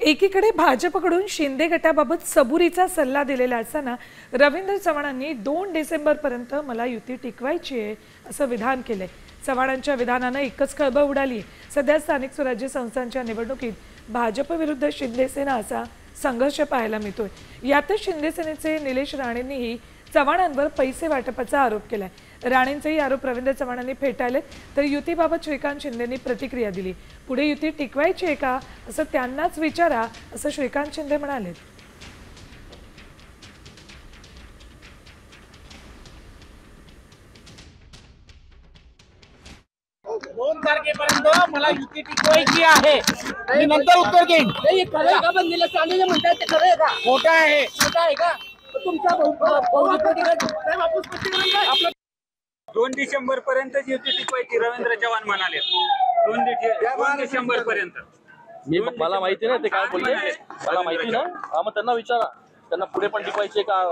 एकीकडे भाजपकडून शिंदे गटाबाबत सबुरीचा सल्ला दिलेला असताना रवींद्र चव्हाणांनी 2 डिसेंबरपर्यंत मला युती टिकवायची आहे असं विधान केलंय। चव्हाणांच्या विधानानं एकच खळबळ उडाली। सध्या स्थानिक स्वराज्य संस्थांच्या निवडणुकीत भाजप विरुद्ध शिंदे सेना असा संघर्ष पाहायला मिळतोय। यातच शिंदे सेनेचे निलेश राणेंनीही चव्हाणांवर पैसे वाटपाचा आरोप केलाय। राणेंचेही आरोप रवींद्र चव्हाणांनी फेटाळले, तर युतीबाबत श्रीकांत शिंदेंनी प्रतिक्रिया दिली। पुढे युती टिकवायची आहे का असं त्यांनाच विचारा असं श्रीकांत शिंदे म्हणाले। 2 तारखेपर्यंत मला युती टिकवायची आहे। मी नंतर उत्तर देईन। नाही खरं आहे का बंदीला चालले म्हणतात ते खरं आहे का? खोटा आहे। खोटं आहे का? तुमचा आपलं 2 डिसेंबर पर्यंत युती टिकवायची रवींद्र चव्हाण म्हणाले। 2 डिसेंबर पर्यंत मला माहिती नाही ते काय बोलले, मला माहिती ना। मग त्यांना विचारा, त्यांना पुढे पण टिकवायचे का।